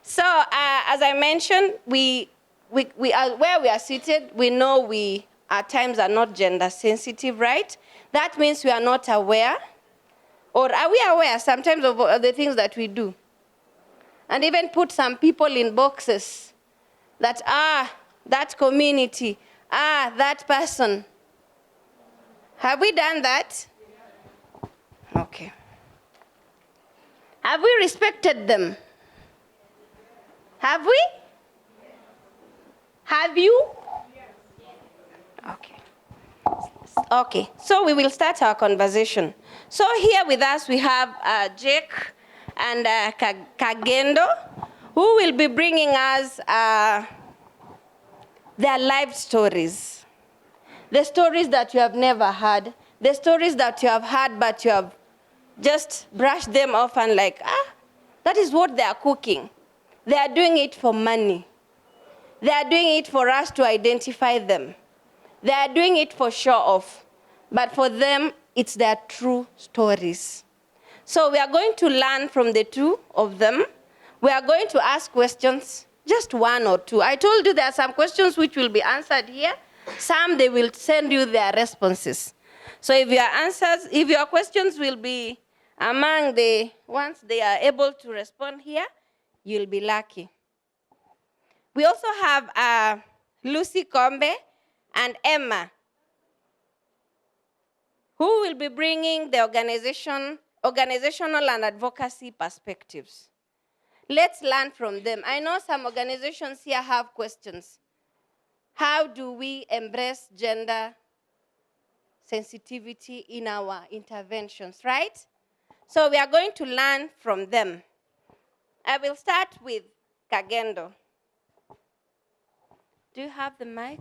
So as I mentioned, we are where we are seated. We know we at times are not gender sensitive, right? That means we are not aware, or are we aware sometimes of the things that we do? And even put some people in boxes that that community, that person. Have we done that? Okay. Have we respected them? Have we? Have you? Okay. Okay, so we will start our conversation. So here with us we have Jake and Kagendo, who will be bringing us their life stories. The stories that you have never heard, the stories that you have heard but you have just brushed them off and like, that is what they are cooking. They are doing it for money. They are doing it for us to identify them. They are doing it for show off. But for them, it's their true stories. So we are going to learn from the two of them. We are going to ask questions, just one or two. I told you there are some questions which will be answered here. Some, they will send you their responses. So if your questions will be among the ones they are able to respond here, you'll be lucky. We also have Lucy Kombe and Emma, who will be bringing the organizational and advocacy perspectives. Let's learn from them. I know some organizations here have questions. How do we embrace gender sensitivity in our interventions, right? So we are going to learn from them. I will start with Kagendo. Do you have the mic?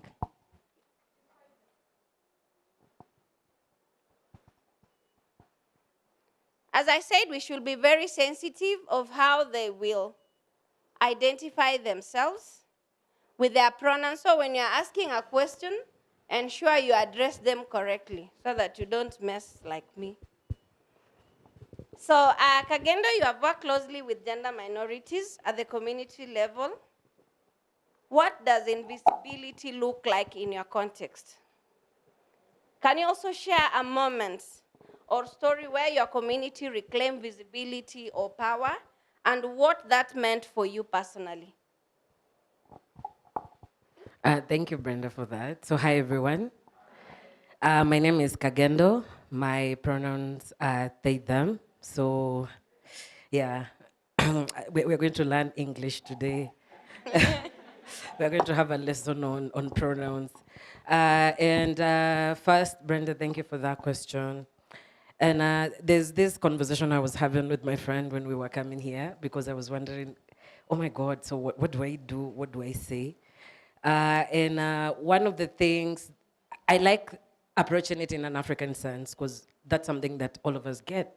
As I said, we should be very sensitive of how they will identify themselves with their pronouns. So when you're asking a question, ensure you address them correctly so that you don't mess like me. So Kagendo, you have worked closely with gender minorities at the community level. What does invisibility look like in your context? Can you also share a moment or story where your community reclaimed visibility or power and what that meant for you personally? Thank you, Brenda, for that. So hi, everyone. My name is Kagendo. My pronouns are they, them. So yeah, we're going to learn English today. We're going to have a lesson on pronouns. First, Brenda, thank you for that question. And there's this conversation I was having with my friend when we were coming here because I was wondering, oh my God, so what do I do? What do I say? One of the things, I like approaching it in an African sense because that's something that all of us get.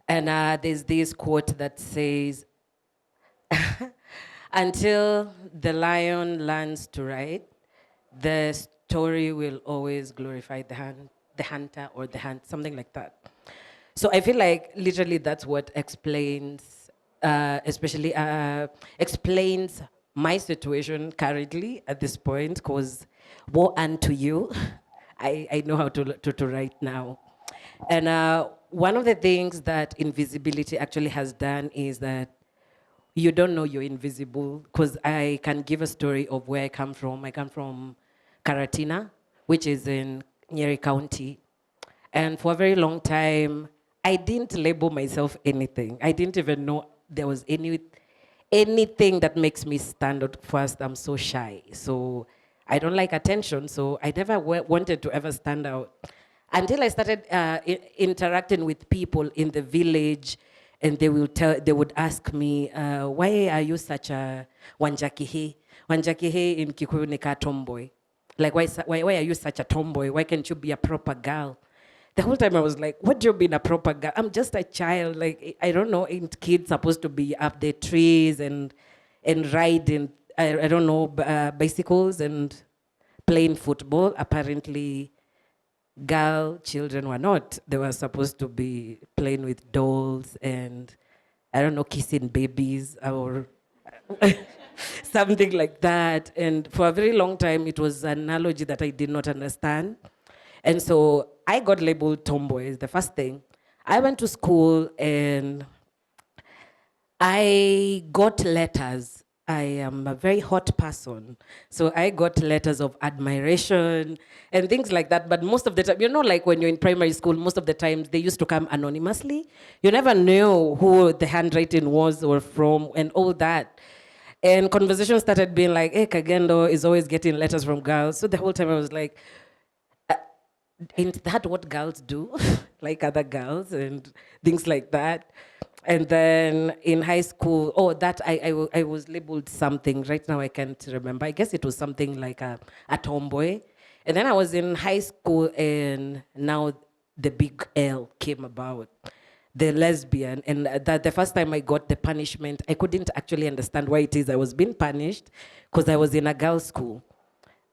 And there's this quote that says, until the lion learns to ride, the story will always glorify the hunter or the hunt, something like that. So I feel like literally that's what explains, explains my situation currently at this point, because woe unto you, I know how to write now. And one of the things that invisibility actually has done is that you don't know you're invisible, because I can give a story of where I come from. I come from Karatina, which is in Nyeri County. And for a very long time, I didn't label myself anything. I didn't even know there was anything that makes me stand out first. I'm so shy. So I don't like attention, so I never wanted to ever stand out. Until I started interacting with people in the village, and they would ask me, why are you such a Wanjohi? Wanjohi in Kikuyu ni ka tomboy. Like, why are you such a tomboy? Why can't you be a proper girl? The whole time I was like, what do you mean a proper girl? I'm just a child. Like, I don't know, ain't kids supposed to be up the trees and riding, I don't know, bicycles and playing football? Apparently, girl children were not. They were supposed to be playing with dolls and, I don't know, kissing babies or Something like that. And for a very long time, it was an analogy that I did not understand. And so I got labeled tomboy is the first thing. I went to school and I got letters. I am a very hot person. So I got letters of admiration and things like that. But most of the time, like when you're in primary school, most of the times they used to come anonymously. You never knew who the handwriting was or from and all that. And conversations started being like, hey, Kagendo is always getting letters from girls. So the whole time I was like, ain't that what girls do? Like other girls and things like that. And then in high school, I was labeled something. Right now I can't remember. I guess it was something like a tomboy. And then I was in high school and now the big L came about, the lesbian. And that the first time I got the punishment, I couldn't actually understand why it is I was being punished because I was in a girls' school.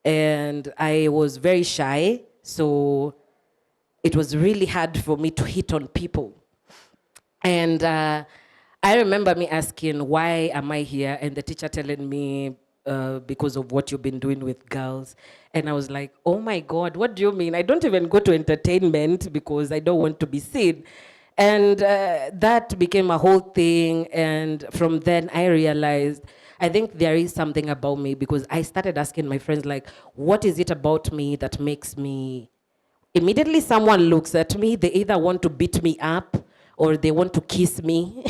And I was very shy, so it was really hard for me to hit on people. And I remember me asking, why am I here? And the teacher telling me, because of what you've been doing with girls. And I was like, oh my God, what do you mean? I don't even go to entertainment because I don't want to be seen. And that became a whole thing. And from then I realized, I think there is something about me because I started asking my friends, like, what is it about me that makes me... Immediately someone looks at me, they either want to beat me up or they want to kiss me.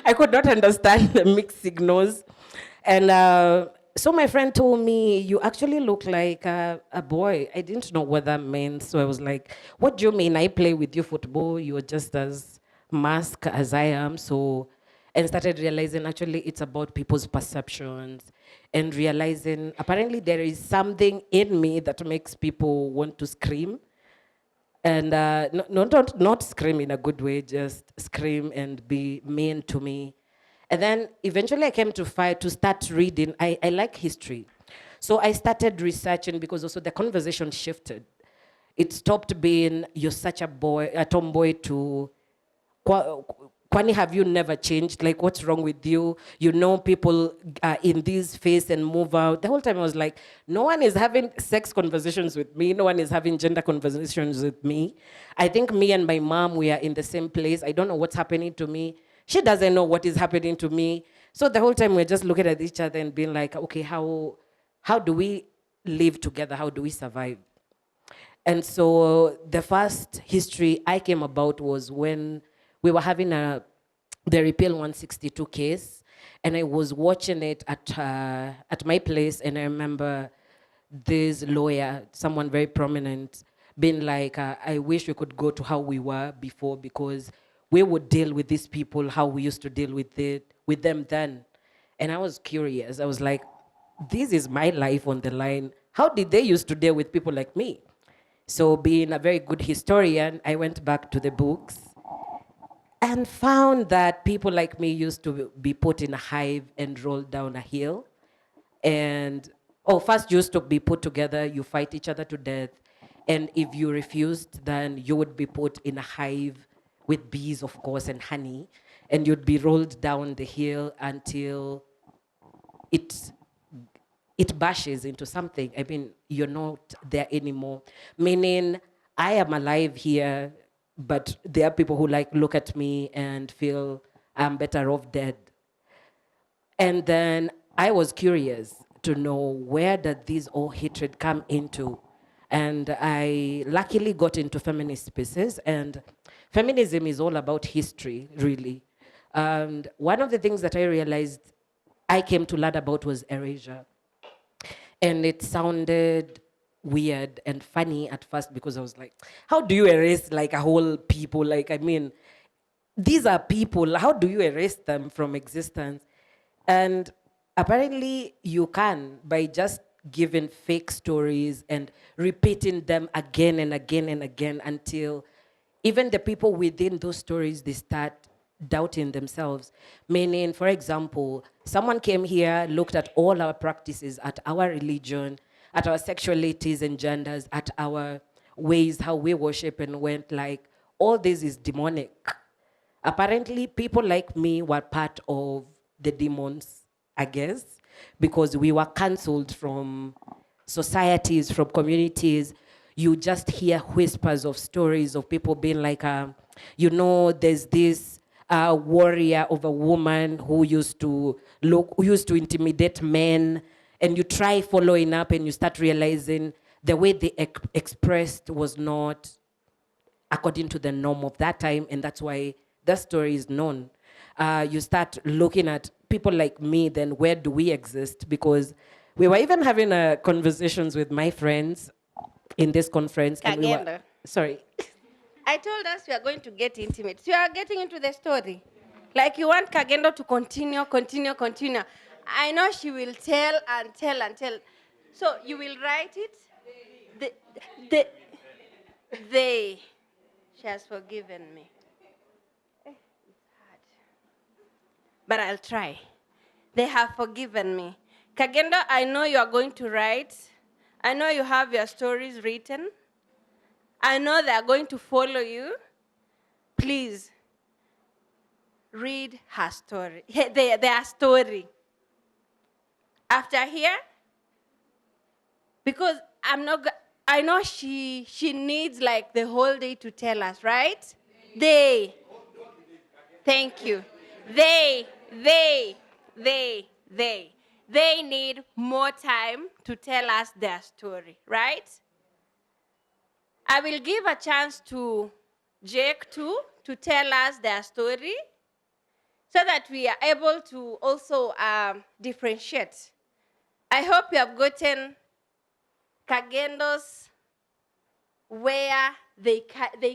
I could not understand the mixed signals. And so my friend told me, you actually look like a boy. I didn't know what that meant. So I was like, what do you mean? I play with you football. You're just as masked as I am. And started realizing actually it's about people's perceptions and realizing apparently there is something in me that makes people want to scream. And not scream in a good way, just scream and be mean to me. And then eventually I came to start reading. I like history. So I started researching because also the conversation shifted. It stopped being, you're such a tomboy, to, Kwani, have you never changed? Like, what's wrong with you? People are in this phase and move out. The whole time I was like, no one is having sex conversations with me. No one is having gender conversations with me. I think me and my mom, we are in the same place. I don't know what's happening to me. She doesn't know what is happening to me. So the whole time we're just looking at each other and being like, okay, how do we live together? How do we survive? And so the first history I came about was when we were having the Repeal 162 case, and I was watching it at my place, and I remember this lawyer, someone very prominent, being like, I wish we could go to how we were before because we would deal with these people how we used to deal with them then. And I was curious. I was like, this is my life on the line. How did they used to deal with people like me? So being a very good historian, I went back to the books and found that people like me used to be put in a hive and rolled down a hill. And, first used to be put together, you fight each other to death. And if you refused, then you would be put in a hive with bees, of course, and honey. And you'd be rolled down the hill until it bashes into something. I mean, you're not there anymore. Meaning, I am alive here, but there are people who look at me and feel I'm better off dead. And then I was curious to know where did this all hatred come into. And I luckily got into feminist spaces, and feminism is all about history, really. And one of the things that I realized I came to learn about was erasure. And it sounded weird and funny at first because I was like, how do you erase like a whole people? Like, I mean, these are people, how do you erase them from existence? And apparently you can by just giving fake stories and repeating them again and again and again until even the people within those stories, they start doubting themselves. Meaning, for example, someone came here, looked at all our practices, at our religion, at our sexualities and genders, at our ways, how we worship, and went like, all this is demonic. Apparently, people like me were part of the demons I guess, because we were cancelled from societies, from communities. You just hear whispers of stories of people being like, there's this warrior of a woman who used to intimidate men, and you try following up and you start realizing the way they expressed was not according to the norm of that time, and that's why that story is known. You start looking at people like me, then where do we exist? Because we were even having conversations with my friends in this conference. And Kagendo. Sorry. I told us we are going to get intimate. So you are getting into the story. Like you want Kagendo to continue. I know she will tell and tell and tell. So you will write it. They. She has forgiven me. It's hard. But I'll try. They have forgiven me. Kagendo, I know you are going to write. I know you have your stories written. I know they are going to follow you. Please, read her story, their story. After here, because I know she needs like the whole day to tell us, right? Thank you. They need more time to tell us their story, right? I will give a chance to Jake too to tell us their story so that we are able to also differentiate. I hope you have gotten Kagendo's where they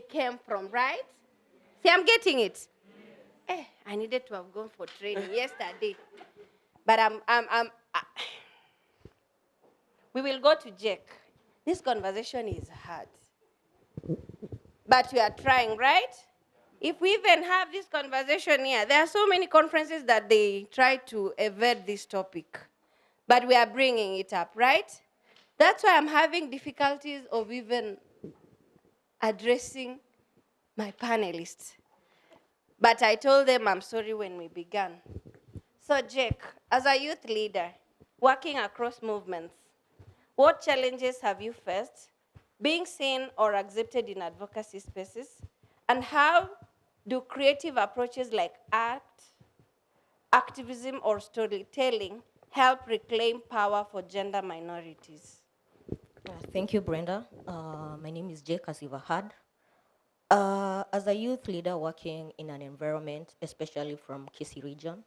came from, right? See, I'm getting it. I needed to have gone for training yesterday. But we will go to Jake. This conversation is hard. But we are trying, right? If we even have this conversation here, there are so many conferences that they try to evade this topic. But we are bringing it up, right? That's why I'm having difficulties of even addressing my panelists. But I told them I'm sorry when we began. So Jake, as a youth leader, working across movements, what challenges have you faced being seen or accepted in advocacy spaces? And how do creative approaches like art, activism, or storytelling help reclaim power for gender minorities? Thank you, Brenda. My name is Jake, as you've heard. As a youth leader working in an environment, especially from Kisii region,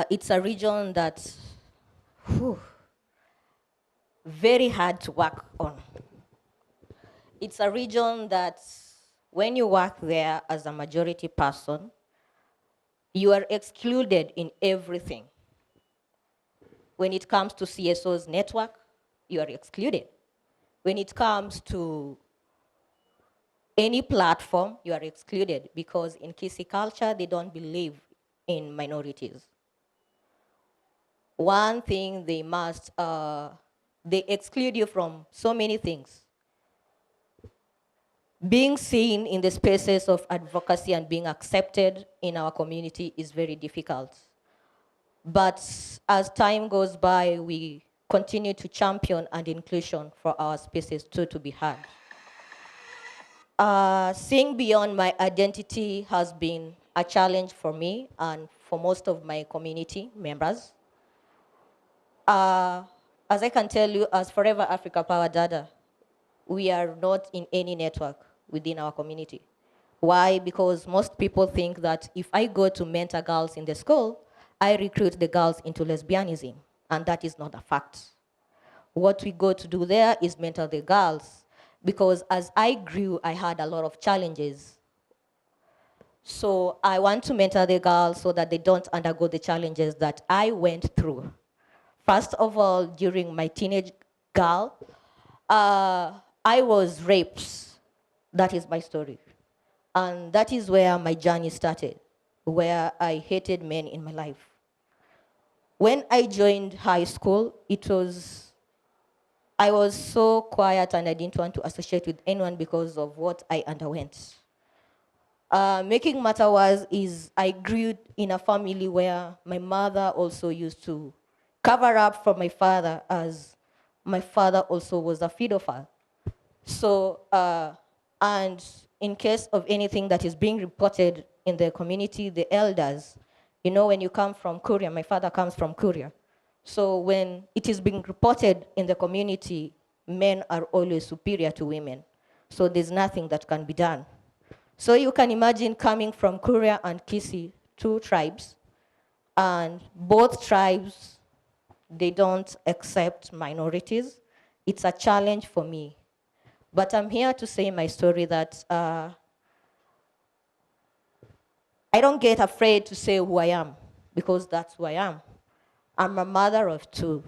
it's a region that's very hard to work on. It's a region that when you work there as a majority person, you are excluded in everything. When it comes to CSO's network, you are excluded. When it comes to any platform, you are excluded because in Kisii culture, they don't believe in minorities. One thing they exclude you from so many things. Being seen in the spaces of advocacy and being accepted in our community is very difficult. But as time goes by, we continue to champion and inclusion for our spaces too to be heard. Seeing beyond my identity has been a challenge for me and for most of my community members. As I can tell you, as Forever Africa Power Dada, we are not in any network within our community. Why? Because most people think that if I go to mentor girls in the school, I recruit the girls into lesbianism, and that is not a fact. What we go to do there is mentor the girls, because as I grew, I had a lot of challenges. So I want to mentor the girls so that they don't undergo the challenges that I went through. First of all, during my teenage girl, I was raped. That is my story. And that is where my journey started, where I hated men in my life. When I joined high school, I was so quiet and I didn't want to associate with anyone because of what I underwent. Making matter worse is I grew in a family where my mother also used to cover up for my father, as my father also was a pedophile. So, and in case of anything that is being reported in the community, the elders, you know, when you come from Korea, my father comes from Korea. So when it is being reported in the community, men are always superior to women. So there's nothing that can be done. So you can imagine coming from Korea and Kisi, two tribes, and both tribes, they don't accept minorities. It's a challenge for me. But I'm here to say my story that I don't get afraid to say who I am, because that's who I am. I'm a mother of two,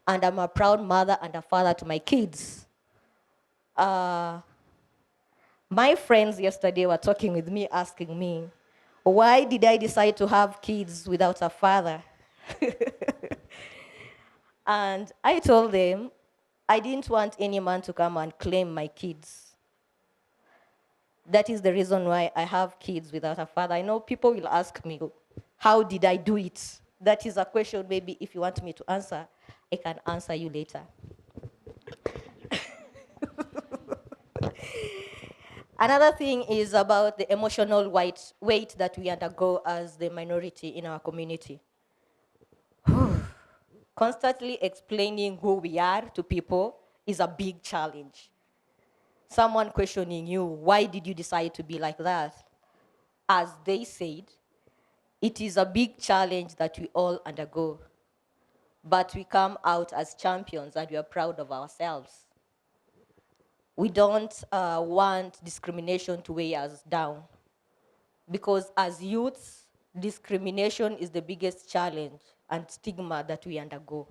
and I'm a proud mother and a father to my kids. My friends yesterday were talking with me, asking me, why did I decide to have kids without a father? And I told them, I didn't want any man to come and claim my kids. That is the reason why I have kids without a father. I know people will ask me, how did I do it? That is a question maybe if you want me to answer, I can answer you later. Another thing is about the emotional weight that we undergo as the minority in our community. Constantly explaining who we are to people is a big challenge. Someone questioning you, why did you decide to be like that? As they said, it is a big challenge that we all undergo. But we come out as champions and we are proud of ourselves. We don't want discrimination to weigh us down. Because as youths, discrimination is the biggest challenge and stigma that we undergo.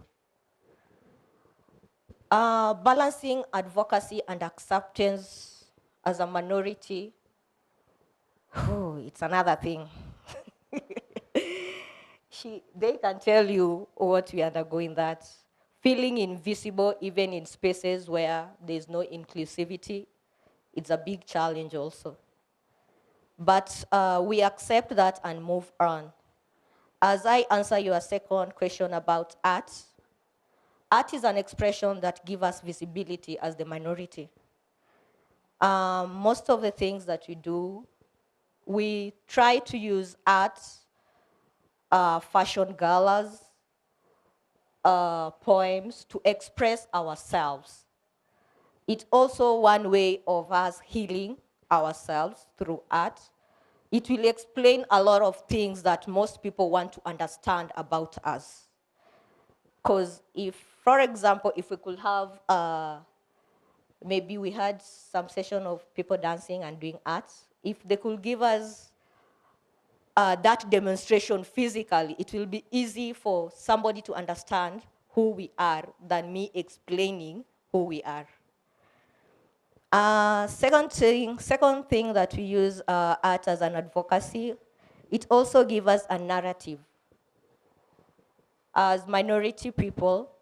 Balancing advocacy and acceptance as a minority, it's another thing. They can tell you what we undergo in that. Feeling invisible even in spaces where there's no inclusivity, it's a big challenge also. But we accept that and move on. As I answer your second question about art, art is an expression that gives us visibility as the minority. Most of the things that we do, we try to use art, fashion galas, poems to express ourselves. It's also one way of us healing ourselves through art. It will explain a lot of things that most people want to understand about us. Because if, for example, if we could have, maybe we had some session of people dancing and doing arts, if they could give us that demonstration physically, it will be easy for somebody to understand who we are than me explaining who we are. Second thing that we use art as an advocacy, it also gives us a narrative. As minority people,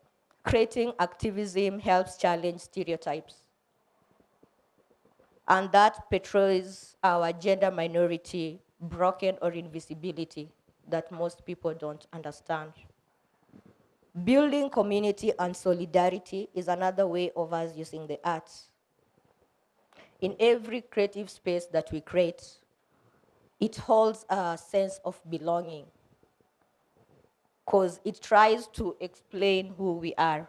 creating activism helps challenge stereotypes. And that portrays our gender minority, broken or invisibility that most people don't understand. Building community and solidarity is another way of us using the arts. In every creative space that we create, it holds a sense of belonging because it tries to explain who we are.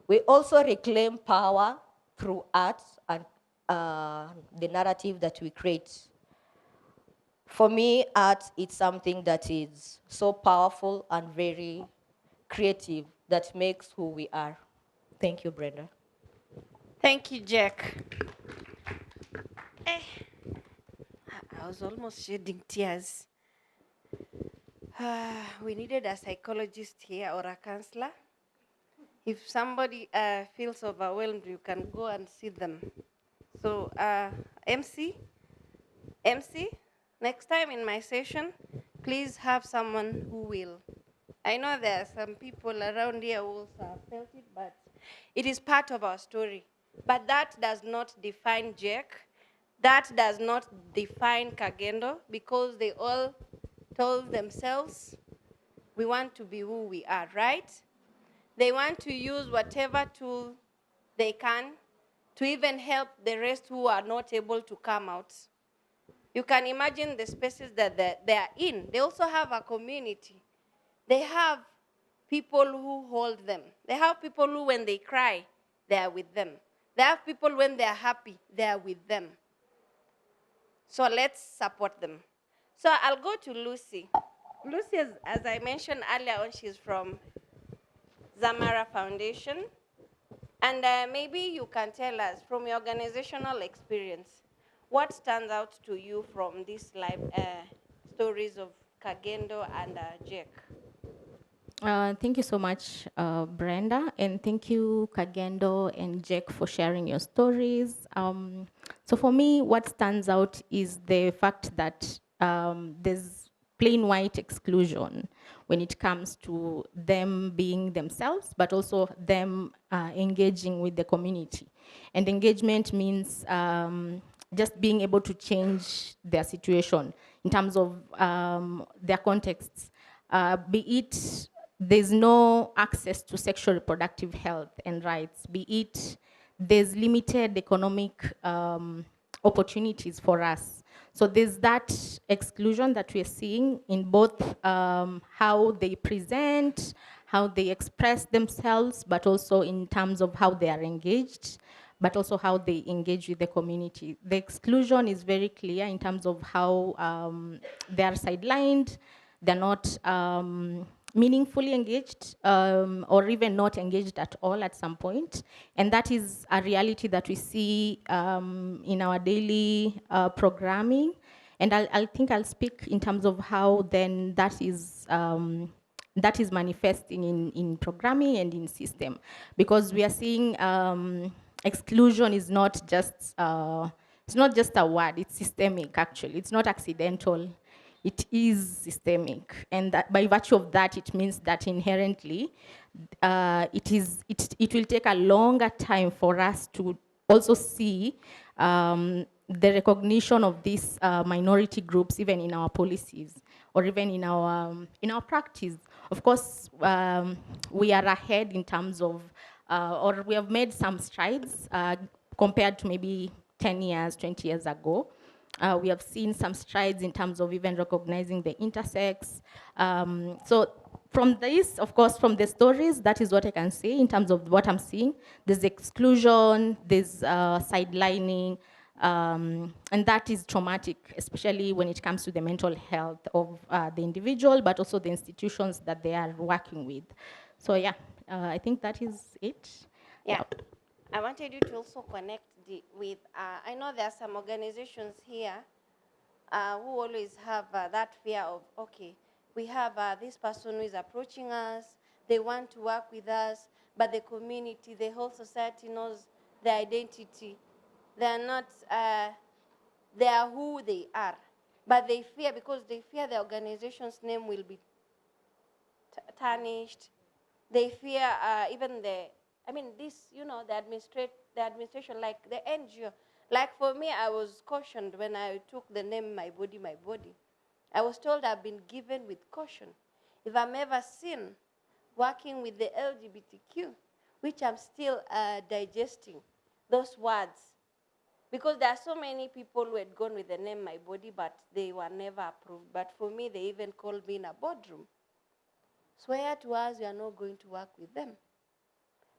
We also reclaim power through art and the narrative that we create. For me, art is something that is so powerful and very creative that makes who we are. Thank you, Brenda. Thank you, Jack. I was almost shedding tears. We needed a psychologist here or a counselor. If somebody feels overwhelmed, you can go and see them. So, MC, next time in my session, please have someone who will. I know there are some people around here who also have felt it, but it is part of our story. But that does not define Jack. That does not define Kagendo, because they all told themselves, we want to be who we are, right? They want to use whatever tool they can to even help the rest who are not able to come out. You can imagine the spaces that they are in. They also have a community. They have people who hold them. They have people who, when they cry, they are with them. They have people when they are happy, they are with them. So let's support them. So I'll go to Lucy. Lucy, as I mentioned earlier on, she's from Zamara Foundation. And maybe you can tell us, from your organizational experience, what stands out to you from these live stories of Kagendo and Jake? Thank you so much, Brenda, and thank you, Kagendo and Jack, for sharing your stories. So for me, what stands out is the fact that there's plain white exclusion when it comes to them being themselves, but also them engaging with the community. And engagement means just being able to change their situation in terms of their contexts, be it there's no access to sexual reproductive health and rights, be it there's limited economic opportunities for us. So there's that exclusion that we're seeing in both how they present, how they express themselves, but also in terms of how they are engaged, but also how they engage with the community. The exclusion is very clear in terms of how they are sidelined, they're not meaningfully engaged or even not engaged at all at some point. And that is a reality that we see in our daily programming. And I think I'll speak in terms of how then that is manifesting in programming and in system. Because we are seeing exclusion is not just, it's not just a word, it's systemic actually. It's not accidental. It is systemic, and that by virtue of that, it means that inherently, it will take a longer time for us to also see the recognition of these minority groups, even in our policies or even in our practice. Of course, we are ahead in terms of, or we have made some strides compared to maybe 10 years, 20 years ago. We have seen some strides in terms of even recognizing the intersex. So from this, of course, from the stories, that is what I can say in terms of what I'm seeing. There's exclusion, there's sidelining, and that is traumatic, especially when it comes to the mental health of the individual, but also the institutions that they are working with. So yeah, I think that is it. Yeah. I wanted you to also connect with, I know there are some organizations here who always have that fear of, okay, we have this person who is approaching us, they want to work with us, but the community, the whole society knows their identity. They are not, they are who they are. But they fear, because they fear the organization's name will be tarnished. They fear even the administration, like the NGO. Like for me, I was cautioned when I took the name My Body, My Body. I was told I've been given with caution. If I'm ever seen working with the LGBTQ, which I'm still digesting those words, because there are so many people who had gone with the name My Body, but they were never approved. But for me, they even called me in a boardroom. Swear to us we are not going to work with them.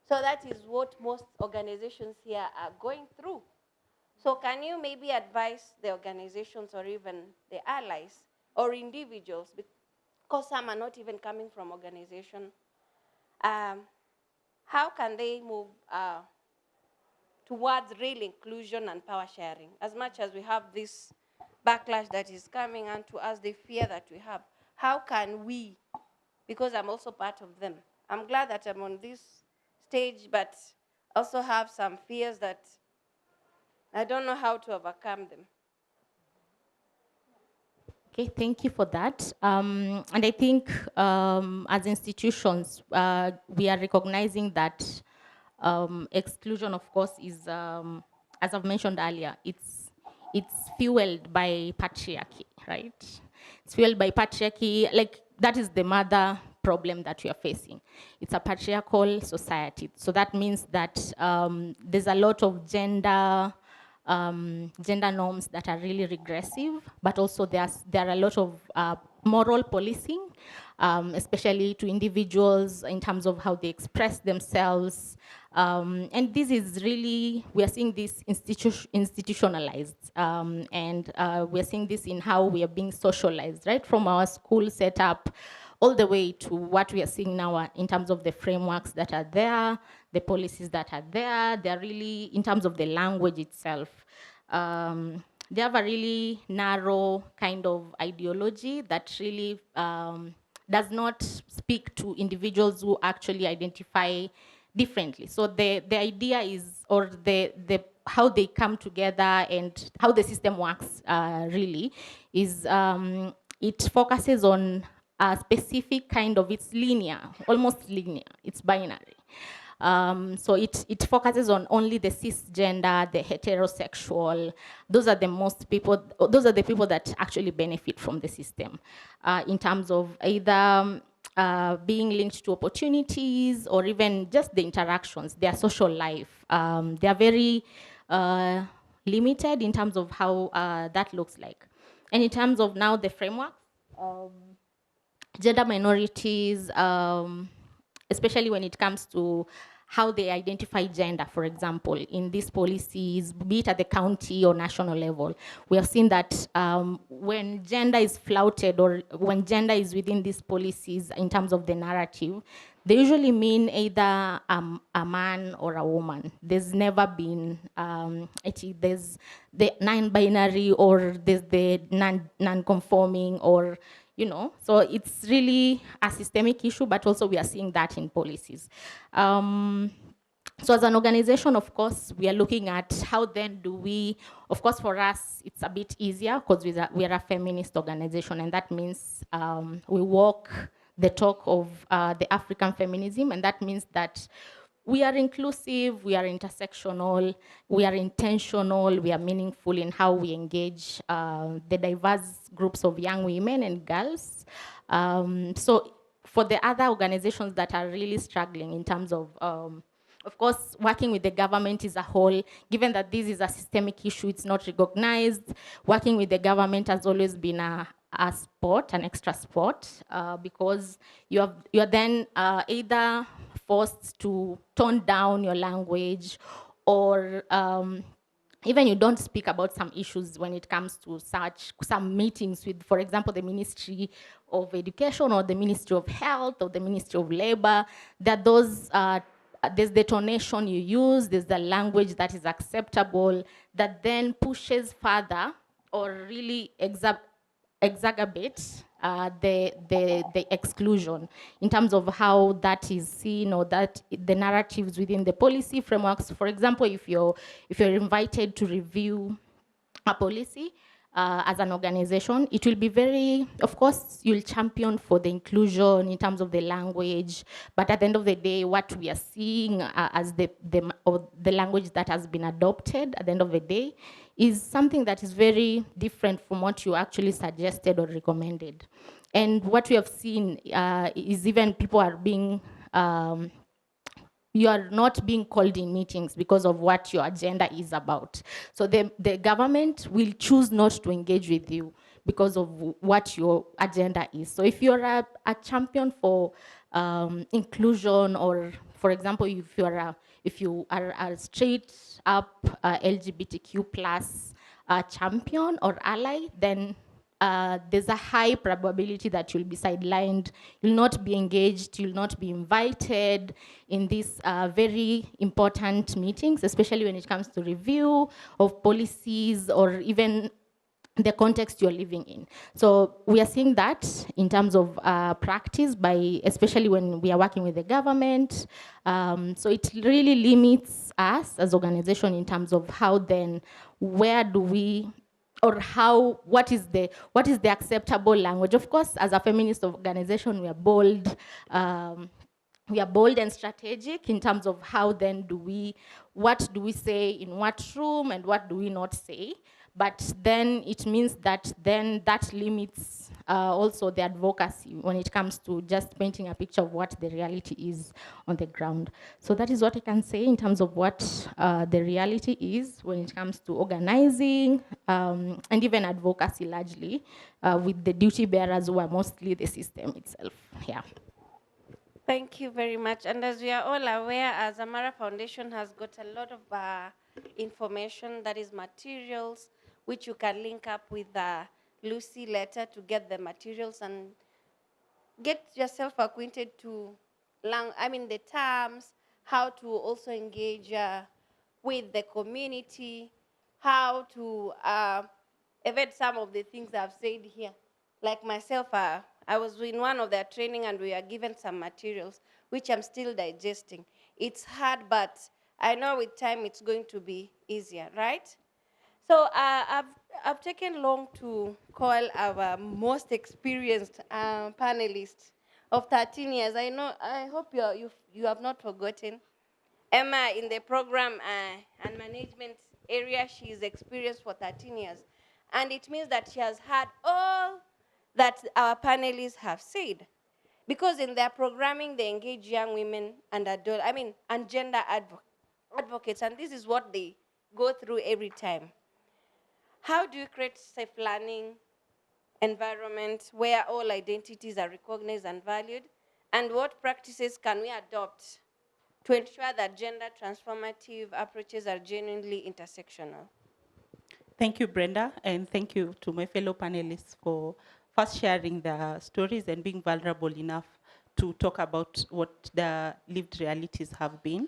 So that is what most organizations here are going through. So can you maybe advise the organizations or even the allies or individuals, because some are not even coming from organization, how can they move towards real inclusion and power sharing? As much as we have this backlash that is coming onto us, the fear that we have, how can we, because I'm also part of them, I'm glad that I'm on this stage, but also have some fears that I don't know how to overcome them. Okay, thank you for that. And I think as institutions, we are recognizing that Exclusion, of course, is, as I've mentioned earlier, it's fueled by patriarchy, right? It's fueled by patriarchy, like that is the mother problem that we are facing. It's a patriarchal society. So that means that there's a lot of gender norms that are really regressive, but also there are a lot of moral policing, especially to individuals in terms of how they express themselves. And this is really, we are seeing this institutionalized, and we are seeing this in how we are being socialized, right? From our school setup all the way to what we are seeing now in terms of the frameworks that are there, the policies that are there. They're really, in terms of the language itself, they have a really narrow kind of ideology that really does not speak to individuals who actually identify differently. So the idea is, or the how they come together and how the system works really is, it focuses on a specific kind of, it's linear, almost linear, it's binary. So it focuses on only the cisgender, the heterosexual. Those are the people that actually benefit from the system in terms of either being linked to opportunities or even just the interactions, their social life. They are very limited in terms of how that looks like. And in terms of now the framework, gender minorities, especially when it comes to how they identify gender, for example, in these policies, be it at the county or national level, we have seen that when gender is flouted or when gender is within these policies in terms of the narrative, they usually mean either a man or a woman. There's never been, there's the non-binary or there's the non-conforming or, you know, so it's really a systemic issue, but also we are seeing that in policies. So as an organization, of course, we are looking at how then do we, of course, for us, it's a bit easier because we are a feminist organization, and that means we walk the talk of the African feminism, and that means that we are inclusive, we are intersectional, we are intentional, we are meaningful in how we engage the diverse groups of young women and girls. So for the other organizations that are really struggling in terms of course, working with the government as a whole, given that this is a systemic issue, it's not recognized. Working with the government has always been a sport, an extra sport, because you're then either forced to tone down your language, or even you don't speak about some issues when it comes to some meetings with, for example, the Ministry of Education or the Ministry of Health or the Ministry of Labor. That those there's the tonation you use, there's the language that is acceptable, that then pushes further or really exacerbates the exclusion in terms of how that is seen, or that the narratives within the policy frameworks. For example, if you're invited to review a policy as an organization, it will be very, of course, you'll champion for the inclusion in terms of the language, but at the end of the day, what we are seeing as the language that has been adopted at the end of the day is something that is very different from what you actually suggested or recommended. And what we have seen is even people are being, you are not being called in meetings because of what your agenda is about. So the government will choose not to engage with you because of what your agenda is. So if you're a champion for inclusion, or for example, if you are a straight up LGBTQ plus champion or ally, then there's a high probability that you'll be sidelined, you'll not be engaged, you'll not be invited in these very important meetings, especially when it comes to review of policies or even the context you're living in. So we are seeing that in terms of practice, especially when we are working with the government. So it really limits us as organization in terms of how then, where do we, or what is the acceptable language? Of course, as a feminist organization, we are bold. we are bold and strategic in terms of how then what do we say in what room and what do we not say. But then it means that then that limits also the advocacy when it comes to just painting a picture of what the reality is on the ground. So that is what I can say in terms of what the reality is when it comes to organizing and even advocacy largely with the duty bearers who are mostly the system itself. Yeah. Thank you very much. And as we are all aware, Zamara Foundation has got a lot of information, that is materials, which you can link up with Lucy later to get the materials and get yourself acquainted to the terms, how to also engage with the community, how to evade some of the things I've said here. Like myself, I was in one of their training and we are given some materials, which I'm still digesting. It's hard, but I know with time it's going to be easier, right? So I've taken long to call our most experienced panelist of 13 years. I hope you have not forgotten. Emma in the program and management area, she is experienced for 13 years. And it means that she has had all that our panelists have said. Because in their programming, they engage young women and and gender advocates. And this is what they go through every time. How do you create safe learning environment where all identities are recognized and valued? And what practices can we adopt to ensure that gender transformative approaches are genuinely intersectional? Thank you, Brenda, and thank you to my fellow panelists for first sharing their stories and being vulnerable enough to talk about what their lived realities have been.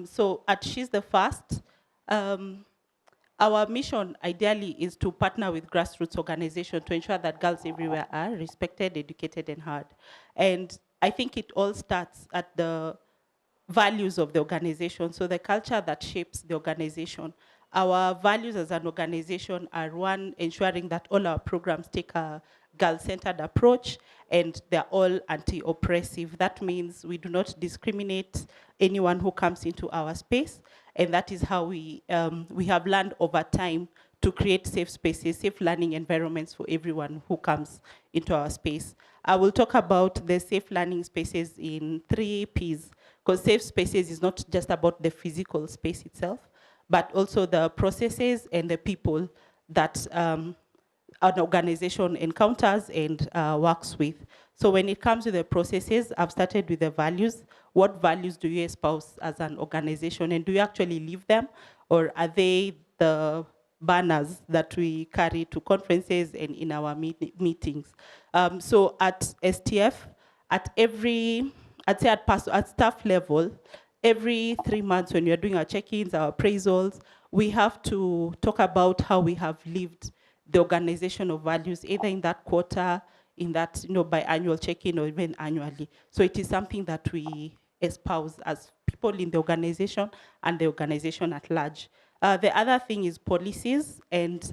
So at She's the First, our mission ideally is to partner with grassroots organizations to ensure that girls everywhere are respected, educated, and heard. And I think it all starts at the values of the organization, so the culture that shapes the organization. Our values as an organization are, one, ensuring that all our programs take a girl-centered approach and they're all anti-oppressive. That means we do not discriminate anyone who comes into our space, and that is how we have learned over time to create safe spaces, safe learning environments for everyone who comes into our space. I will talk about the safe learning spaces in 3 Ps, because safe spaces is not just about the physical space itself, but also the processes and the people that an organization encounters and works with. So when it comes to the processes, I've started with the values. What values do you espouse as an organization, and do you actually live them, or are they the banners that we carry to conferences and in our meetings? So at STF, at staff level, every 3 months when we're doing our check-ins, our appraisals, we have to talk about how we have lived the organizational values, either in that quarter, in that biannual check-in, or even annually. So it is something that we espouse as people in the organization and the organization at large. The other thing is policies, and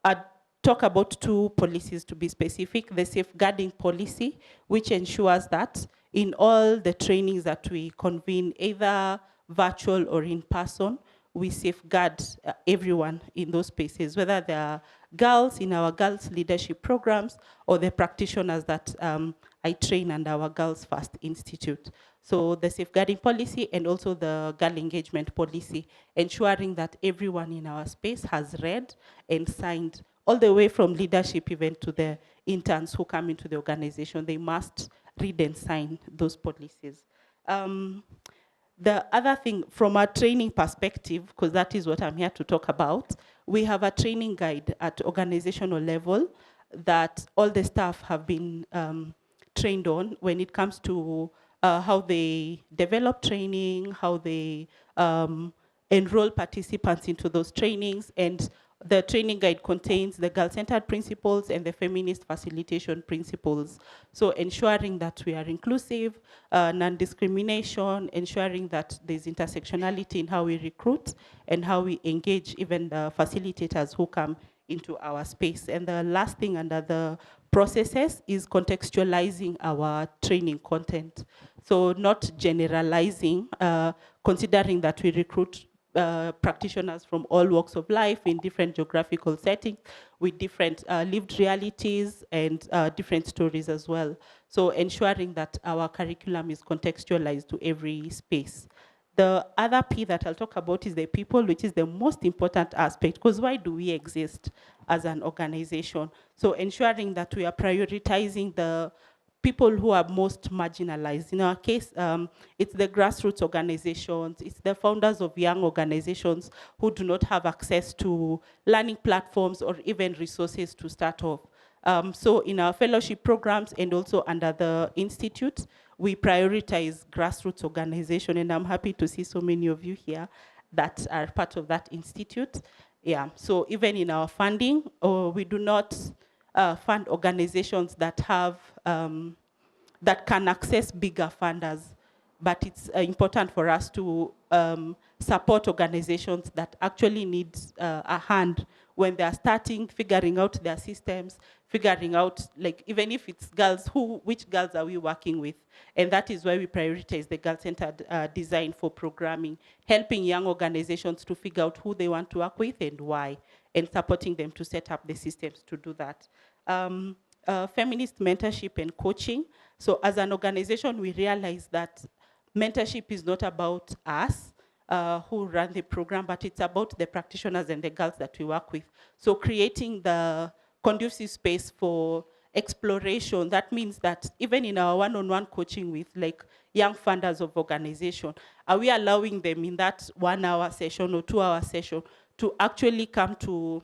I talk about 2 policies to be specific. The safeguarding policy, which ensures that in all the trainings that we convene, either virtual or in person, we safeguard everyone in those spaces, whether they are girls in our girls leadership programs or the practitioners that I train under our Girls First Institute. So the safeguarding policy and also the girl engagement policy, ensuring that everyone in our space has read and signed, all the way from leadership even to the interns who come into the organization. They must read and sign those policies. The other thing, from a training perspective, because that is what I'm here to talk about, we have a training guide at organizational level that all the staff have been trained on when it comes to how they develop training, how they enroll participants into those trainings, and the training guide contains the girl-centered principles and the feminist facilitation principles. So ensuring that we are inclusive, non-discrimination, ensuring that there's intersectionality in how we recruit and how we engage even the facilitators who come into our space. And the last thing under the processes is contextualizing our training content. So not generalizing, considering that we recruit practitioners from all walks of life in different geographical settings with different lived realities and different stories as well. So ensuring that our curriculum is contextualized to every space. The other P that I'll talk about is the people, which is the most important aspect, because why do we exist as an organization? So ensuring that we are prioritizing the people who are most marginalized. In our case, it's the grassroots organizations, it's the founders of young organizations who do not have access to learning platforms or even resources to start off. So in our fellowship programs and also under the institute, we prioritize grassroots organization, and I'm happy to see so many of you here that are part of that institute. Yeah, so even in our funding, we do not fund organizations that have, that can access bigger funders, but it's important for us to support organizations that actually need a hand when they're starting, figuring out their systems, figuring out, like, even if it's girls, which girls are we working with? And that is why we prioritize the girl-centered design for programming, helping young organizations to figure out who they want to work with and why, and supporting them to set up the systems to do that. Feminist mentorship and coaching. So as an organization, we realize that mentorship is not about us, who run the program, but it's about the practitioners and the girls that we work with. So creating the conducive space for exploration, that means that even in our one-on-one coaching with like young funders of organization, are we allowing them in that 1 hour session or 2 hour session to actually come to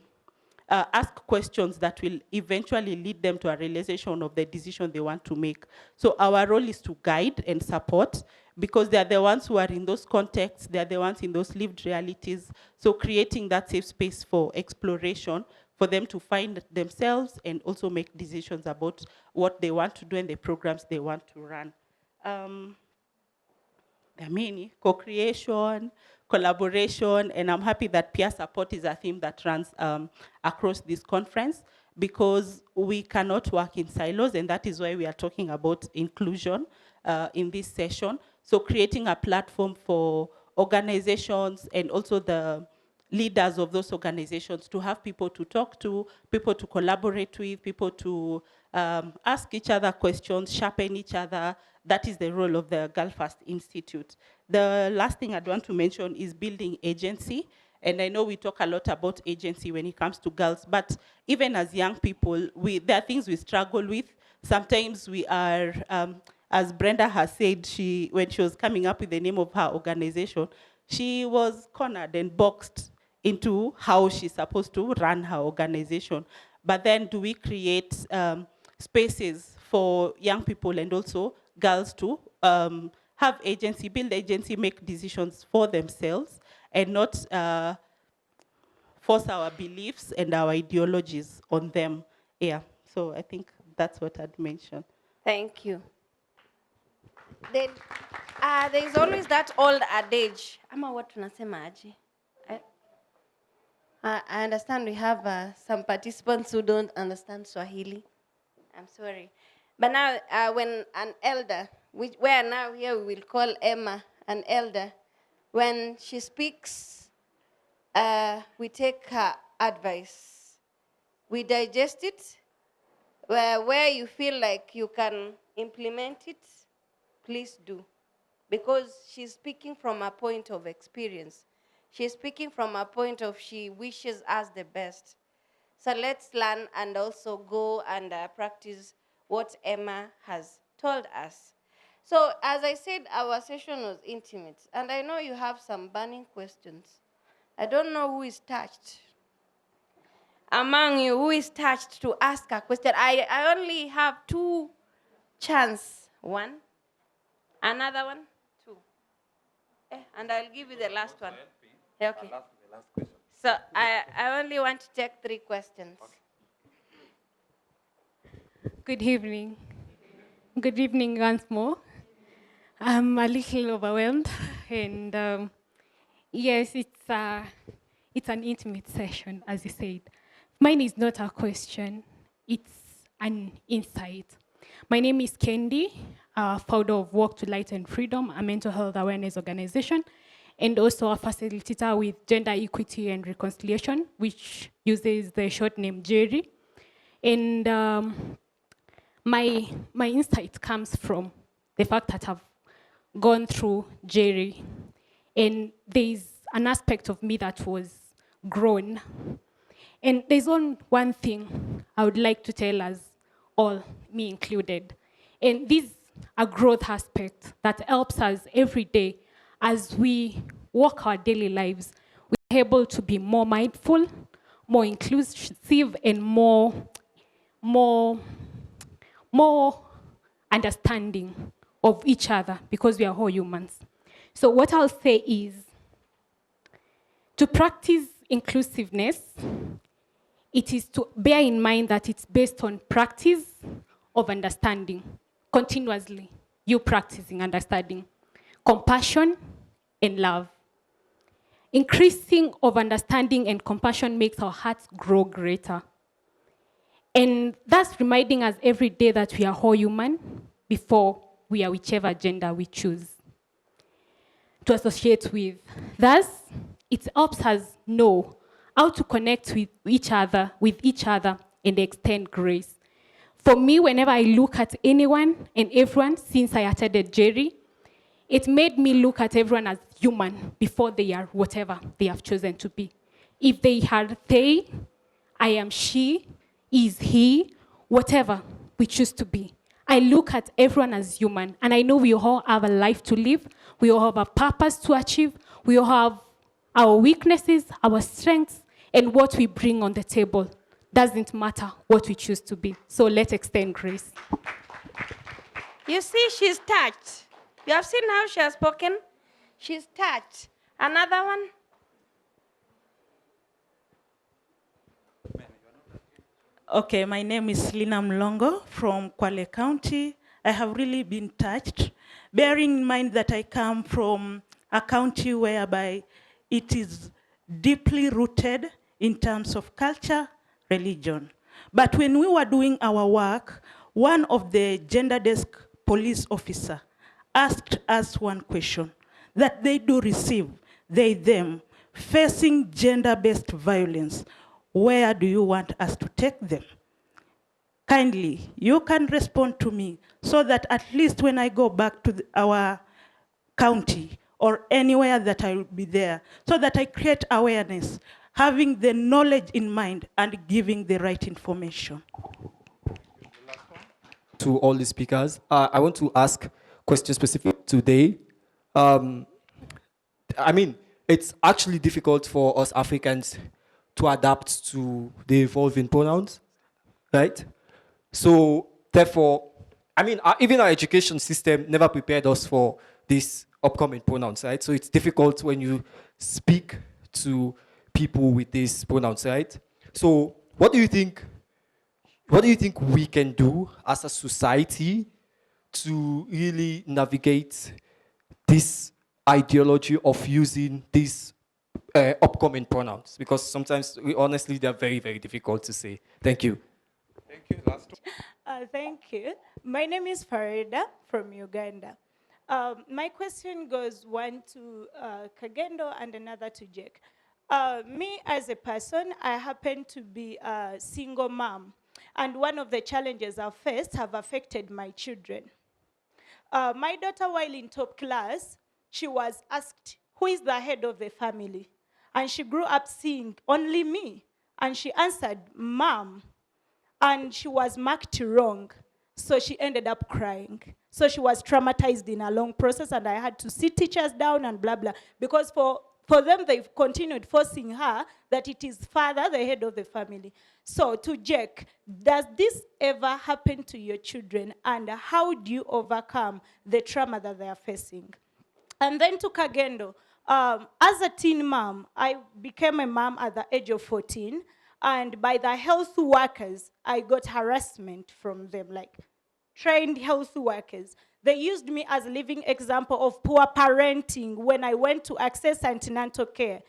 ask questions that will eventually lead them to a realization of the decision they want to make. So our role is to guide and support, because they're the ones who are in those contexts, they're the ones in those lived realities. So creating that safe space for exploration, for them to find themselves and also make decisions about what they want to do and the programs they want to run. There are many, co-creation, collaboration, and I'm happy that peer support is a theme that runs across this conference, because we cannot work in silos, and that is why we are talking about inclusion in this session. So creating a platform for organizations and also the leaders of those organizations to have people to talk to, people to collaborate with, people to ask each other questions, sharpen each other. That is the role of the Girl First Institute. The last thing I'd want to mention is building agency. And I know we talk a lot about agency when it comes to girls, but even as young people, there are things we struggle with. Sometimes we are, as Brenda has said, when she was coming up with the name of her organization, she was cornered and boxed into how she's supposed to run her organization. But then do we create spaces for young people and also girls to have agency, build agency, make decisions for themselves, and not force our beliefs and our ideologies on them. Yeah, so I think that's what I'd mention. Thank you. Then, there's always that old adage. Ama watu nasema aje? I understand we have some participants who don't understand Swahili. I'm sorry. But now, when an elder, where now here we will call Emma an elder, when she speaks, we take her advice. We digest it. Where you feel like you can implement it, please do. Because she's speaking from a point of experience. She's speaking from a point of she wishes us the best. So let's learn and also go and practice what Emma has told us. So as I said, our session was intimate, and I know you have some burning questions. I don't know who is touched. Among you, who is touched to ask a question? I only have 2 chances. 1, another one, 2. And I'll give you the last one. Okay. The last question. So I only want to take 3 questions. Okay. Good evening. Good evening once more. I'm a little overwhelmed, and yes, it's an intimate session, as you said. Mine is not a question, it's an insight. My name is Kendi, founder of Walk to Light and Freedom, a mental health awareness organization, and also a facilitator with Gender Equity and Reconciliation, which uses the short name Jerry. And my insight comes from the fact that I've gone through Jerry, and there's an aspect of me that was grown. And there's one thing I would like to tell us all, me included. And this is a growth aspect that helps us every day as we walk our daily lives. We're able to be more mindful, more inclusive, and more understanding of each other, because we are all humans. So what I'll say is, to practice inclusiveness, it is to bear in mind that it's based on practice of understanding, continuously, you practicing understanding, compassion and love. Increasing of understanding and compassion makes our hearts grow greater. And that's reminding us every day that we are all human before we are whichever gender we choose to associate with. Thus, it helps us know how to connect with each other and extend grace. For me, whenever I look at anyone and everyone since I attended Jerry, it made me look at everyone as human before they are whatever they have chosen to be. If they are they, I am she, is he, whatever we choose to be. I look at everyone as human, and I know we all have a life to live, we all have a purpose to achieve, we all have our weaknesses, our strengths, and what we bring on the table. Doesn't matter what we choose to be. So let's extend grace. You see, she's touched. You have seen how she has spoken? She's touched. Another one? Okay, my name is Lina Mlongo from Kwale County. I have really been touched, bearing in mind that I come from a county whereby it is deeply rooted in terms of culture, religion. But when we were doing our work, one of the gender desk police officer asked us one question, that they do receive, they, them, facing gender-based violence. Where do you want us to take them? Kindly, you can respond to me so that at least when I go back to our county or anywhere that I will be there, so that I create awareness, having the knowledge in mind and giving the right information. To all the speakers, I want to ask questions specific today. I mean, it's actually difficult for us Africans to adapt to the evolving pronouns, right? So therefore, I mean, even our education system never prepared us for these upcoming pronouns, right? So it's difficult when you speak to people with these pronouns, right? So what do you think we can do as a society to really navigate this ideology of using these upcoming pronouns? Because sometimes, honestly, they're very, very difficult to say. Thank you. Thank you. Last one. Thank you. My name is Farida from Uganda. My question goes one to Kagendo and another to Jake. Me as a person, I happen to be a single mom. And one of the challenges I've faced have affected my children. My daughter, while in top class, she was asked, who is the head of the family? And she grew up seeing only me. And she answered, Mom. And she was marked wrong. So she ended up crying. So she was traumatized in a long process, and I had to sit teachers down and blah, blah. Because for them, they've continued forcing her that it is father, the head of the family. So to Jake, does this ever happen to your children? And how do you overcome the trauma that they are facing? And then to Kagendo, as a teen mom, I became a mom at the age of 14. And by the health workers, I got harassment from them, like trained health workers. They used me as a living example of poor parenting when I went to access antenatal care.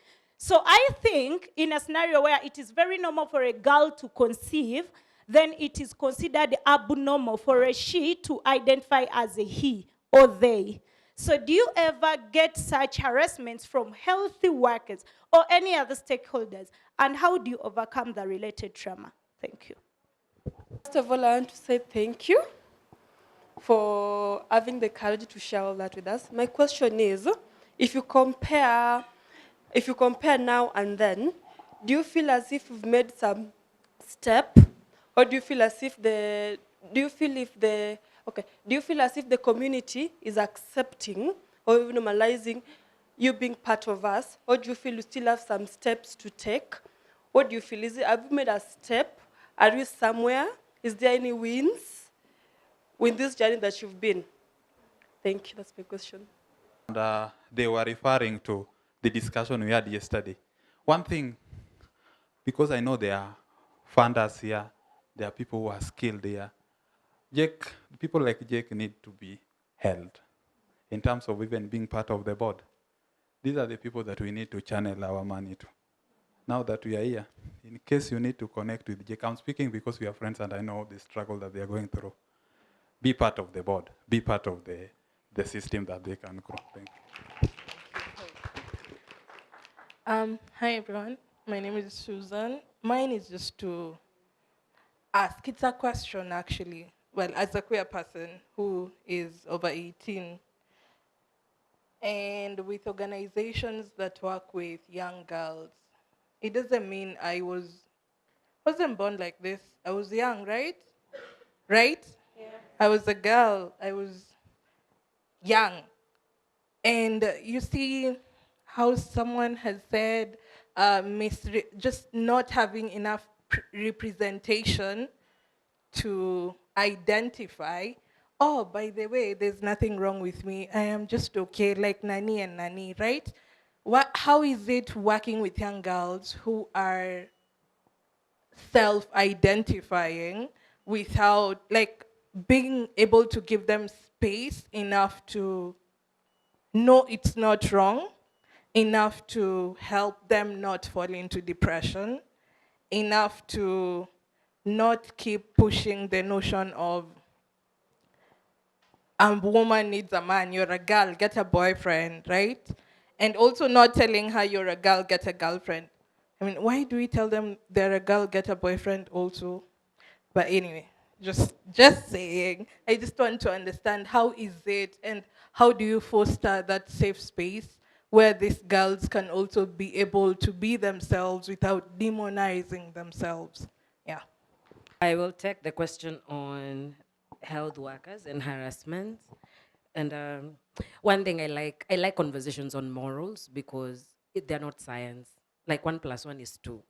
So I think in a scenario where it is very normal for a girl to conceive, then it is considered abnormal for a she to identify as a he or they. So do you ever get such harassments from healthy workers or any other stakeholders? And how do you overcome the related trauma? Thank you. First of all, I want to say thank you for having the courage to share all that with us. My question is, if you compare now and then, do you feel as if you've made some step, or do you feel as if the community is accepting or even normalizing you being part of us, or do you feel you still have some steps to take? What do you feel? Have you made a step? Are you somewhere? Is there any wins with this journey that you've been? Thank you. That's my question. And they were referring to the discussion we had yesterday. One thing, because I know there are funders here, there are people who are skilled here. People like Jake need to be held in terms of even being part of the board. These are the people that we need to channel our money to. Now that we are here, in case you need to connect with Jake, I'm speaking because we are friends and I know the struggle that they are going through. Be part of the board. Be part of the system that they can grow. Thank you. Hi everyone, my name is Susan. Mine is just to ask, it's a question actually. Well, as a queer person who is over 18, and with organizations that work with young girls, it doesn't mean I wasn't born like this. I was young, right? Right? Yeah. I was a girl, I was young. And you see how someone has said, just not having enough representation to identify, oh, by the way, there's nothing wrong with me. I am just okay, like Nani and Nani, right? How is it working with young girls who are self-identifying without, like, being able to give them space enough to know it's not wrong, enough to help them not fall into depression, enough to not keep pushing the notion of a woman needs a man, you're a girl, get a boyfriend, right? And also not telling her you're a girl, get a girlfriend. I mean, why do we tell them they're a girl, get a boyfriend also? But anyway, just saying, I just want to understand how is it and how do you foster that safe space where these girls can also be able to be themselves without demonizing themselves? Yeah. I will take the question on health workers and harassment. And one thing I like conversations on morals because they're not science. Like 1 + 1 is 2.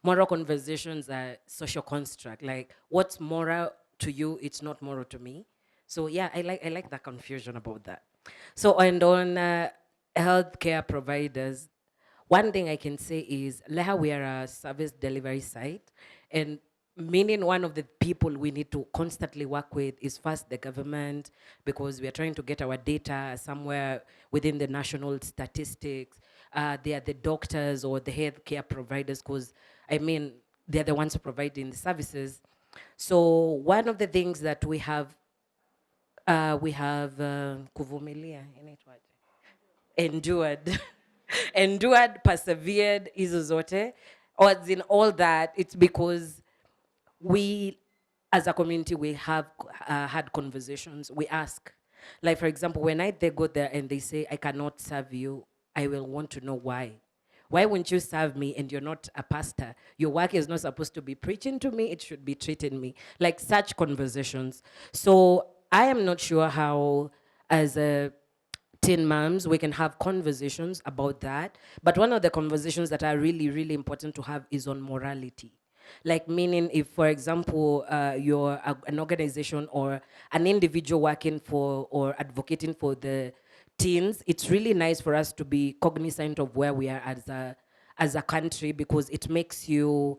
Moral conversations are social construct. Like what's moral to you, it's not moral to me. So yeah, I like that confusion about that. So and on healthcare providers, one thing I can say is LEHA, we are a service delivery site, and meaning one of the people we need to constantly work with is first the government, because we are trying to get our data somewhere within the national statistics. They are the doctors or the healthcare providers, because I mean, they're the ones providing the services. So one of the things that we have kuvumilia, endured, endured, persevered, hizo zote, or in all that, it's because we, as a community, we have had conversations. We ask. Like, for example, when they go there and they say, I cannot serve you, I will want to know why. Why won't you serve me and you're not a pastor? Your work is not supposed to be preaching to me, it should be treating me. Like such conversations. So I am not sure how, as a teen moms, we can have conversations about that. But one of the conversations that are really, really important to have is on morality. Like meaning if, for example, you're an organization or an individual working for or advocating for the teens, it's really nice for us to be cognizant of where we are as a country, because it makes you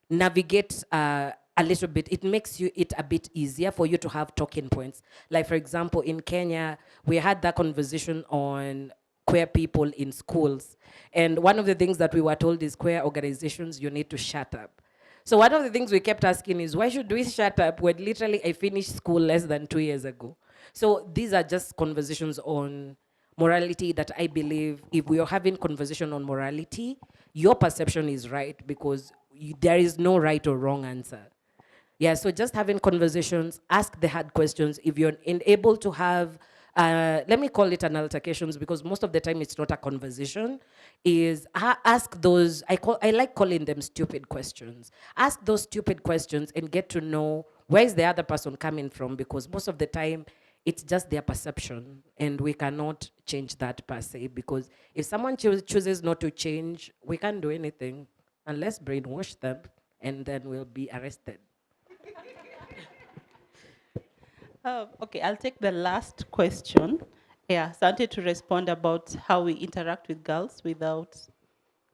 navigate a little bit. It makes it a bit easier for you to have talking points. Like, for example, in Kenya, we had that conversation on queer people in schools. And one of the things that we were told is queer organizations, you need to shut up. So one of the things we kept asking is, why should we shut up when literally I finished school less than 2 years ago? So these are just conversations on morality that I believe if we are having conversation on morality, your perception is right because there is no right or wrong answer. Yeah, so just having conversations, ask the hard questions. If you're unable to have, let me call it an altercations because most of the time it's not a conversation, is ask those, I like calling them stupid questions. Ask those stupid questions and get to know where is the other person coming from, because most of the time it's just their perception and we cannot change that per se, because if someone chooses not to change, we can't do anything unless brainwash them and then we'll be arrested. Okay, I'll take the last question. Yeah, so I wanted to respond about how we interact with girls without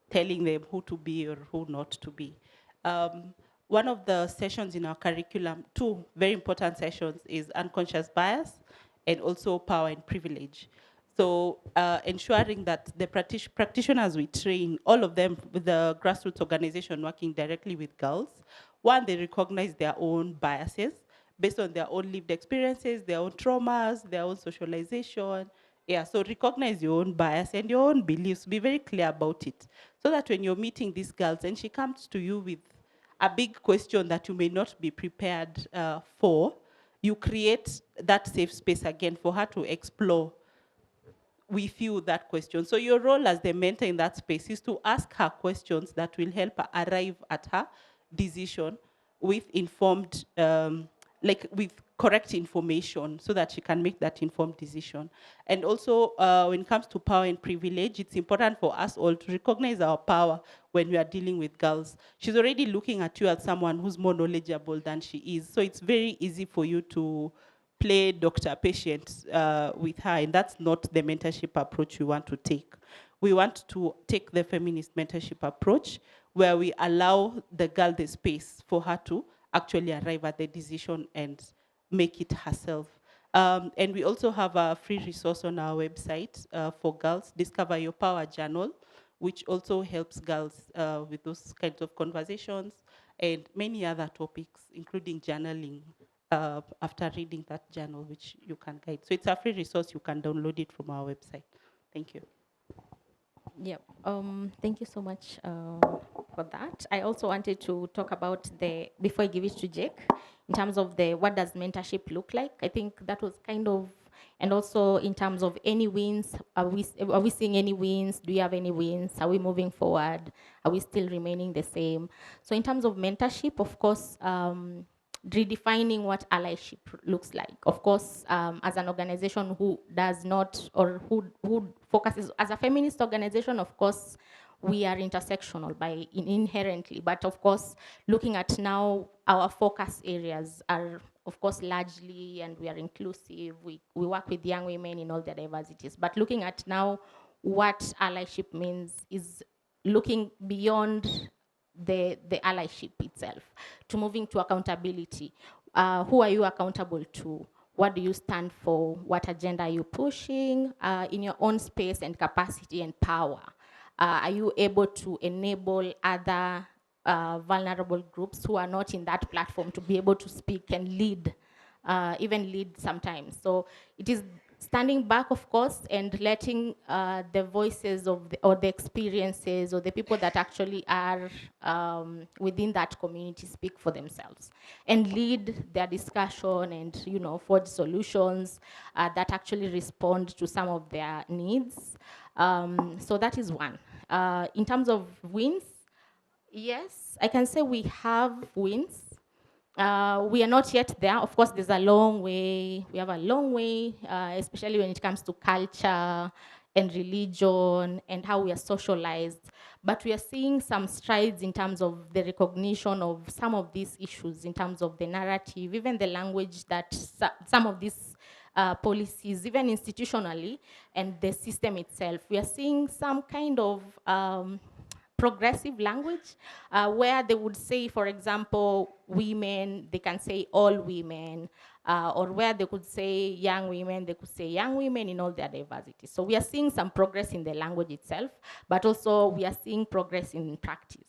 telling them who to be or who not to be. One of the sessions in our curriculum, two very important sessions, is unconscious bias and also power and privilege. So ensuring that the practitioners we train, all of them with the grassroots organization working directly with girls, one, they recognize their own biases based on their own lived experiences, their own traumas, their own socialization. Yeah, so recognize your own bias and your own beliefs. Be very clear about it. So that when you're meeting these girls and she comes to you with a big question that you may not be prepared for, you create that safe space again for her to explore with you that question. So your role as the mentor in that space is to ask her questions that will help her arrive at her decision with informed, with correct information so that she can make that informed decision. And also when it comes to power and privilege, it's important for us all to recognize our power when we are dealing with girls. She's already looking at you as someone who's more knowledgeable than she is. So it's very easy for you to play doctor-patient with her, and that's not the mentorship approach we want to take. We want to take the feminist mentorship approach where we allow the girl the space for her to actually arrive at the decision and make it herself. And we also have a free resource on our website for girls, Discover Your Power Journal, which also helps girls with those kinds of conversations and many other topics, including journaling, after reading that journal, which you can guide. So it's a free resource. You can download it from our website. Thank you. Yeah, thank you so much for that. I also wanted to talk about before I give it to Jake, in terms of what does mentorship look like? I think that was kind of, and also in terms of any wins, are we seeing any wins? Do you have any wins? Are we moving forward? Are we still remaining the same? So in terms of mentorship, of course, redefining what allyship looks like. Of course, as an organization who does not, or who focuses, as a feminist organization, of course, we are intersectional inherently, but of course, looking at now, our focus areas are, of course, largely, and we are inclusive, we work with young women in all their diversities, but looking at now what allyship means is looking beyond the allyship itself, to moving to accountability. Who are you accountable to? What do you stand for? What agenda are you pushing in your own space and capacity and power? Are you able to enable other vulnerable groups who are not in that platform to be able to speak and lead, even lead sometimes? So it is standing back, of course, and letting the voices of or the experiences or the people that actually are within that community speak for themselves and lead their discussion and, forge solutions that actually respond to some of their needs. So that is one. In terms of wins, yes, I can say we have wins. We are not yet there. Of course, there's a long way. We have a long way, especially when it comes to culture and religion and how we are socialized. But we are seeing some strides in terms of the recognition of some of these issues, in terms of the narrative, even the language that some of these policies, even institutionally, and the system itself. We are seeing some kind of progressive language, where they would say, for example, women, they can say all women, or where they could say young women, they could say young women in all their diversity. So we are seeing some progress in the language itself, but also we are seeing progress in practice.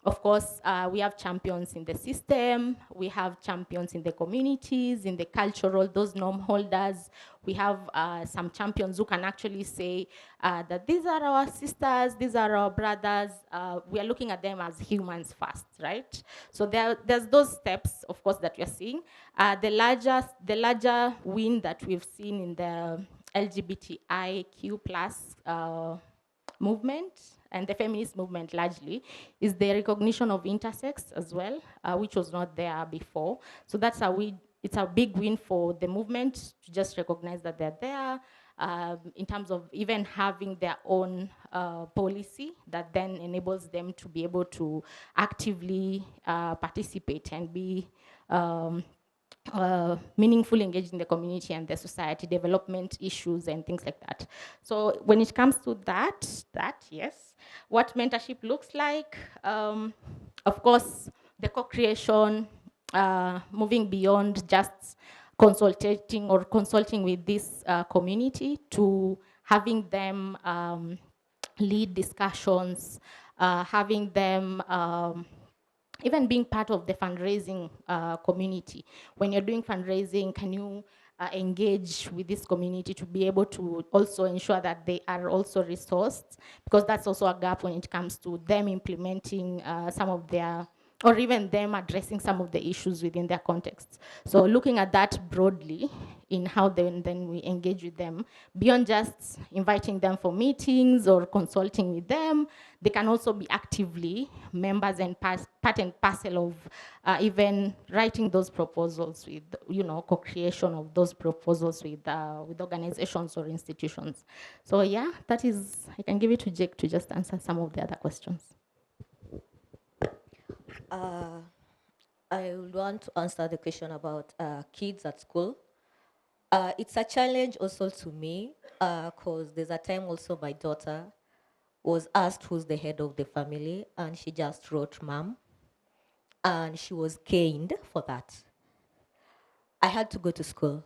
Of course, we have champions in the system, we have champions in the communities, in the cultural, those norm holders. We have some champions who can actually say that these are our sisters, these are our brothers. We are looking at them as humans first, right? So there's those steps, of course, that we are seeing. The larger win that we've seen in the LGBTIQ plus movement and the feminist movement largely is the recognition of intersex as well, which was not there before. So that's how it's a big win for the movement to just recognize that they're there, in terms of even having their own policy that then enables them to be able to actively participate and be meaningfully engaged in the community and the society development issues and things like that. So when it comes to that, yes, what mentorship looks like, of course, the co-creation, moving beyond just consulting with this community to having them lead discussions, having them even being part of the fundraising community. When you're doing fundraising, can you engage with this community to be able to also ensure that they are also resourced? Because that's also a gap when it comes to them implementing some of their, or even them addressing some of the issues within their contexts. So looking at that broadly in how then we engage with them, beyond just inviting them for meetings or consulting with them, they can also be actively members and part and parcel of even writing those proposals with, co-creation of those proposals with organizations or institutions. So yeah, that is, I can give it to Jake to just answer some of the other questions. I would want to answer the question about kids at school. It's a challenge also to me, because there's a time also my daughter was asked who's the head of the family, and she just wrote mom, and she was caned for that. I had to go to school.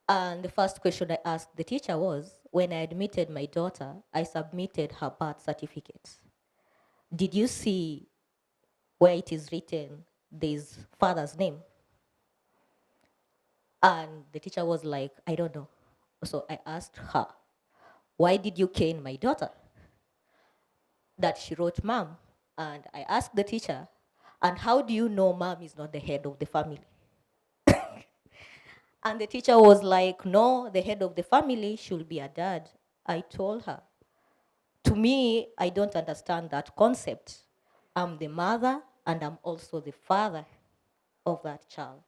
And the first question I asked the teacher was, when I admitted my daughter, I submitted her birth certificate. Did you see where it is written, there's father's name? And the teacher was like, I don't know. So I asked her, why did you cane my daughter? That she wrote mom. And I asked the teacher, and how do you know mom is not the head of the family? And the teacher was like, no, the head of the family should be a dad. I told her, to me, I don't understand that concept. I'm the mother and I'm also the father of that child.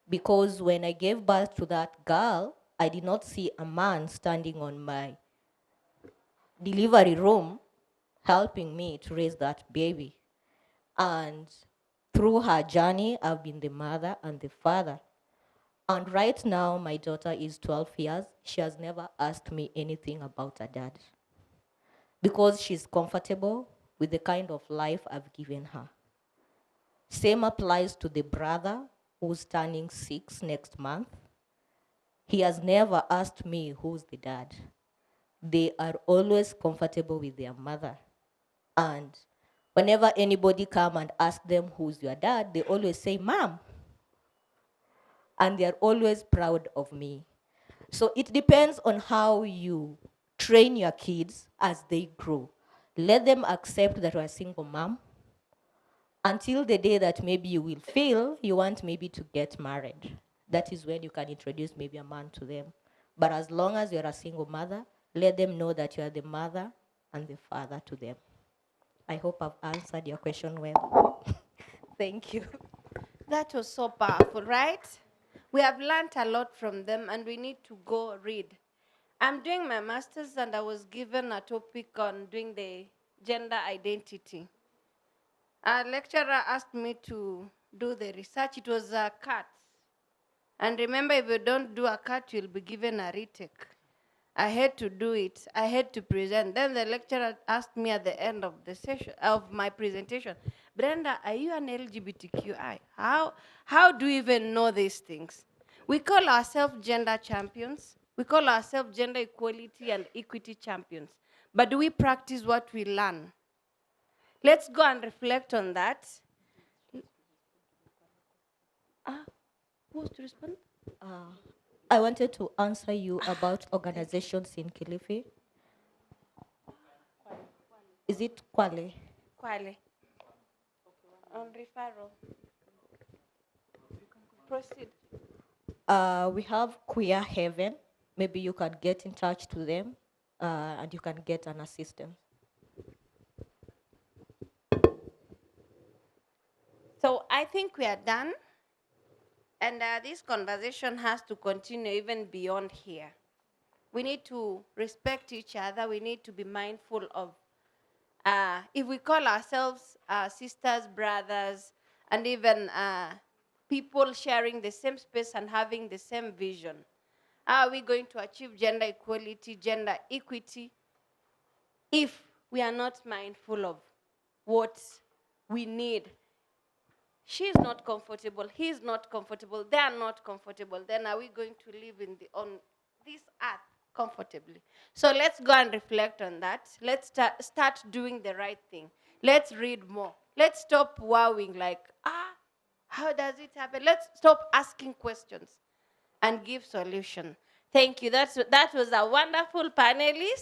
Because when I gave birth to that girl, I did not see a man standing on my delivery room helping me to raise that baby. And through her journey, I've been the mother and the father. And right now, my daughter is 12 years. She has never asked me anything about her dad, because she's comfortable with the kind of life I've given her. Same applies to the brother who's turning 6 next month. He has never asked me who's the dad. They are always comfortable with their mother. And whenever anybody come and ask them who's your dad, they always say, Mom. And they're always proud of me. So it depends on how you train your kids as they grow. Let them accept that you're a single mom until the day that maybe you will feel you want maybe to get married. That is when you can introduce maybe a man to them. But as long as you're a single mother, let them know that you are the mother and the father to them. I hope I've answered your question well. Thank you. That was so powerful, right? We have learned a lot from them, and we need to go read. I'm doing my master's, and I was given a topic on doing the gender identity. A lecturer asked me to do the research. It was a cut. And remember, if you don't do a cut, you'll be given a retake. I had to do it. I had to present. Then the lecturer asked me at the end of the session of my presentation, Brenda, are you an LGBTQI? How do you even know these things? We call ourselves gender champions. We call ourselves gender equality and equity champions. But do we practice what we learn? Let's go and reflect on that. Who wants to respond? I wanted to answer you about organizations in Kilifi. Is it Kwale? Kwale. On referral. Proceed. We have Queer Heaven. Maybe you can get in touch to them and you can get an assistance. So I think we are done. And this conversation has to continue even beyond here. We need to respect each other. We need to be mindful of, if we call ourselves sisters, brothers, and even people sharing the same space and having the same vision, how are we going to achieve gender equality, gender equity, if we are not mindful of what we need? She's not comfortable, he's not comfortable, they are not comfortable. Then are we going to live on this earth comfortably? So let's go and reflect on that. Let's start doing the right thing. Let's read more. Let's stop wowing like, how does it happen? Let's stop asking questions and give solution. Thank you. That was a wonderful panelist.